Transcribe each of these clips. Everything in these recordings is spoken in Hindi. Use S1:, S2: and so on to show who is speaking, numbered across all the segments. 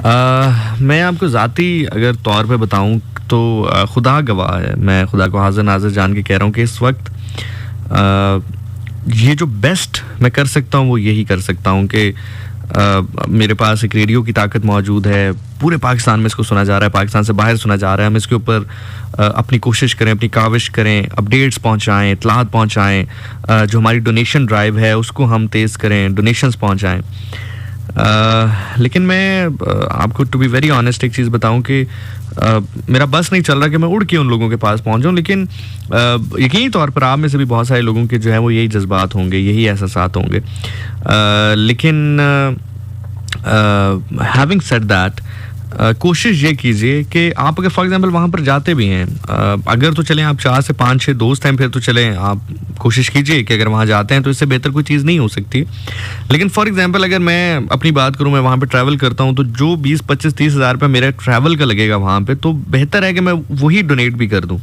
S1: मैं आपको ज़ाती अगर तौर पे बताऊँ तो खुदा गवाह है, मैं खुदा को हाज़िर नाज़िर जान के कह रहा हूँ कि इस वक्त ये जो बेस्ट मैं कर सकता हूँ वो यही कर सकता हूँ कि मेरे पास एक रेडियो की ताकत मौजूद है, पूरे पाकिस्तान में इसको सुना जा रहा है, पाकिस्तान से बाहर सुना जा रहा है। हम इसके ऊपर अपनी कोशिश करें, अपनी काविश करें, अपडेट्स पहुँचाएँ, इत्तलात पहुँचाएँ, जो हमारी डोनेशन ड्राइव है उसको हम तेज़ करें, डोनेशंस पहुँचाएँ। लेकिन मैं आपको टू बी वेरी ऑनेस्ट एक चीज़ बताऊं कि मेरा बस नहीं चल रहा कि मैं उड़ के उन लोगों के पास पहुंच जाऊं, लेकिन यकीनी तौर पर आप में से भी बहुत सारे लोगों के जो है वो यही जज्बात होंगे, यही एहसासात होंगे। लेकिन हैविंग सेड दैट, कोशिश ये कीजिए कि आप अगर फॉर एग्जांपल वहाँ पर जाते भी हैं, अगर तो चलें आप 4 से 5-6 दोस्त हैं, फिर तो चलें आप कोशिश कीजिए कि अगर वहाँ जाते हैं तो इससे बेहतर कोई चीज़ नहीं हो सकती। लेकिन फॉर एग्जांपल अगर मैं अपनी बात करूँ, मैं वहाँ पे ट्रैवल करता हूँ तो जो 20, 25, 30 हज़ार रुपये मेरे ट्रैवल का लगेगा वहाँ पे, तो बेहतर है कि मैं वही डोनेट भी कर दूँ।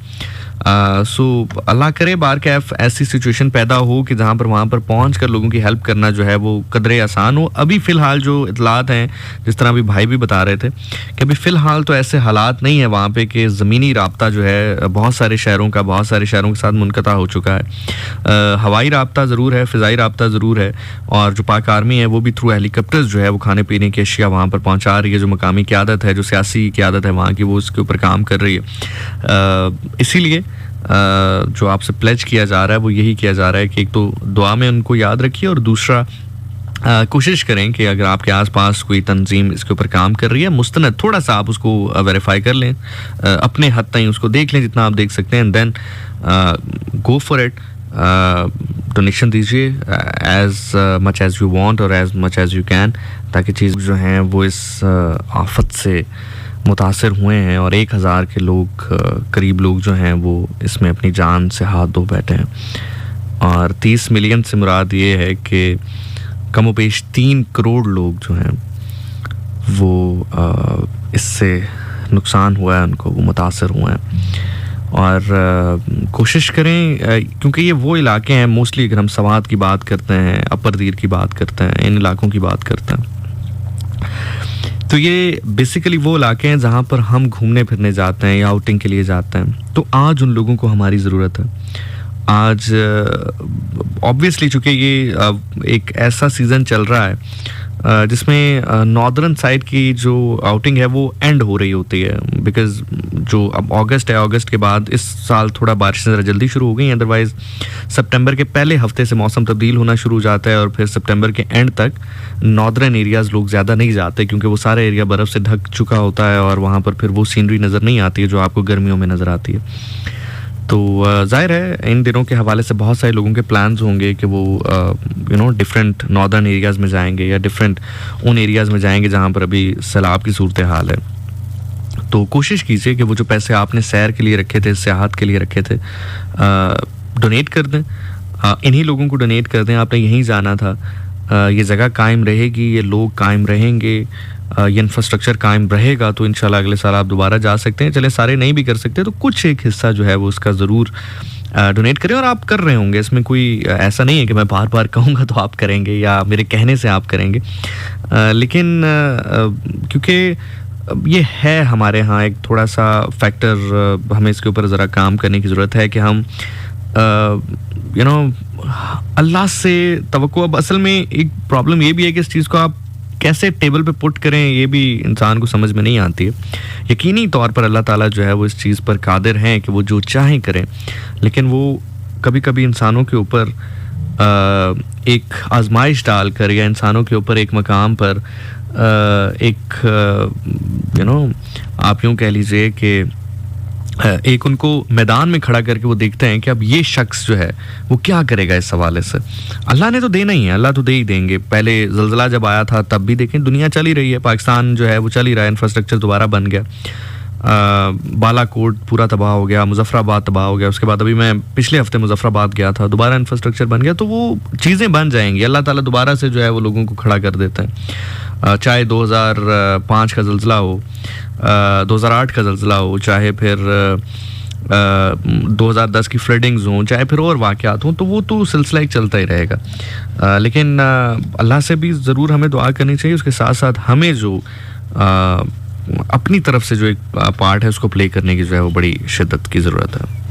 S1: सो अल्लाह करे बार कैफ ऐसी सिचुएशन पैदा हो कि जहाँ पर वहाँ पर पहुँच कर लोगों की हेल्प करना जो है वो कदरे आसान हो। अभी फ़िलहाल जो इतलात हैं, जिस तरह अभी भाई भी बता रहे थे कि अभी फ़िलहाल तो ऐसे हालात नहीं है वहाँ पे कि ज़मीनी राब्ता जो है बहुत सारे शहरों के साथ मुनक़ता हो चुका है। हवाई राब्ता ज़रूर है, फ़िज़ाई राब्ता ज़रूर है, और जो पाक आर्मी है वो भी थ्रू हेलीकॉप्टर्स जो है वो खाने पीने की अशिया वहाँ पर पहुँचा रही है। जो मकामी क़यादत है, जो सियासी क़यादत है वहाँ की, वो उसके ऊपर काम कर रही है। इसीलिए जो आपसे प्लेज किया जा रहा है वो यही किया जा रहा है कि एक तो दुआ में उनको याद रखिए, और दूसरा कोशिश करें कि अगर आपके आसपास कोई तंजीम इसके ऊपर काम कर रही है, मुस्तनद थोड़ा सा आप उसको वेरीफाई कर लें, अपने हद तक उसको देख लें जितना आप देख सकते हैं, and then go for it. Donation दीजिए as much as you want और as much as you can, ताकि चीज़ जो हैं वो इस आफत से मुतासर हुए हैं और 1000 के लोग करीब लोग जो हैं वो इसमें अपनी जान से हाथ धो बैठे हैं। और 30 मिलियन से मुराद ये है कि कमोबेश 3 करोड़ लोग जो हैं वो इससे नुकसान हुआ है, उनको वो मुतासर हुए हैं। और कोशिश करें, क्योंकि ये वो इलाके हैं मोस्टली, अगर हम सवात की बात करते हैं, अपर दीर की बात करते हैं, इन इलाकों की बात करते हैं, तो ये बेसिकली वो इलाके हैं जहाँ पर हम घूमने फिरने जाते हैं या आउटिंग के लिए जाते हैं। तो आज उन लोगों को हमारी ज़रूरत है। आज ऑब्वियसली चूँकि ये एक ऐसा सीज़न चल रहा है जिसमें नॉर्दर्न साइड की जो आउटिंग है वो एंड हो रही होती है, बिकॉज़ जो अब अगस्त है, अगस्त के बाद इस साल थोड़ा बारिशें ज़रा जल्दी शुरू हो गई। अदरवाइज़ सितंबर के पहले हफ्ते से मौसम तब्दील होना शुरू हो जाता है, और फिर सितंबर के एंड तक नॉर्दर्न एरियाज़ लोग ज़्यादा नहीं जाते, क्योंकि वो सारा एरिया बर्फ़ से ढक चुका होता है और वहाँ पर फिर वो सीनरी नज़र नहीं आती है जो आपको गर्मियों में नज़र आती है। तो ज़ाहिर है इन दिनों के हवाले से बहुत सारे लोगों के प्लान्स होंगे कि वो डिफरेंट नॉर्दर्न एरियाज़ में जाएंगे या डिफरेंट उन एरियाज़ में जाएंगे जहाँ पर अभी सैलाब की सूरत हाल है। तो कोशिश कीजिए कि वो जो पैसे आपने सैर के लिए रखे थे, सियाहत के लिए रखे थे, डोनेट कर दें, इन्हीं लोगों को डोनेट कर दें। आपने यहीं जाना था, ये जगह कायम रहेगी, ये लोग कायम रहेंगे, ये इंफ्रास्ट्रक्चर कायम रहेगा, तो इंशाल्लाह अगले साल आप दोबारा जा सकते हैं। चले सारे नहीं भी कर सकते तो कुछ एक हिस्सा जो है वो उसका ज़रूर डोनेट करें, और आप कर रहे होंगे। इसमें कोई ऐसा नहीं है कि मैं बार बार कहूँगा तो आप करेंगे या मेरे कहने से आप करेंगे, लेकिन क्योंकि ये है हमारे यहाँ एक थोड़ा सा फैक्टर, हमें इसके ऊपर ज़रा काम करने की ज़रूरत है कि हम अल्लाह से तवक्को। अब असल में एक प्रॉब्लम ये भी है कि इस चीज़ को आप कैसे टेबल पे पुट करें ये भी इंसान को समझ में नहीं आती है। यकीनी तौर पर अल्लाह ताला जो है वो इस चीज़ पर कादिर हैं कि वो जो चाहें करें, लेकिन वो कभी कभी इंसानों के ऊपर एक आजमाइश डालकर या इंसानों के ऊपर एक मकाम पर आप यूँ कह लीजिए कि एक उनको मैदान में खड़ा करके वो देखते हैं कि अब ये शख्स जो है वो क्या करेगा इस हवाले से। अल्लाह ने तो देना ही है, अल्लाह तो दे ही देंगे। पहले ज़लज़ला जब आया था तब भी देखें, दुनिया चल ही रही है, पाकिस्तान जो है वो चल ही रहा है, इंफ्रास्ट्रक्चर दोबारा बन गया, बालाकोट पूरा तबाह हो गया, मुजफ्फराबाद तबाह हो गया, उसके बाद अभी मैं पिछले हफ्ते मुजफ्फराबाद गया था, दोबारा इंफ्रास्ट्रक्चर बन गया। तो वो चीज़ें बन जाएंगी, अल्लाह ताला दोबारा से जो है वो लोगों को खड़ा कर देते हैं। चाहे 2005 का ज़लज़ला हो, 2008 का ज़लज़ला हो, चाहे फिर 2010 की फ्लडिंग्स हों, चाहे फिर और वाक़यात हों, तो वो तो सिलसिला एक चलता ही रहेगा। लेकिन अल्लाह से भी ज़रूर हमें दुआ करनी चाहिए। उसके साथ साथ हमें जो अपनी तरफ से जो एक पार्ट है उसको प्ले करने की जो है वो बड़ी शिद्दत की ज़रूरत है।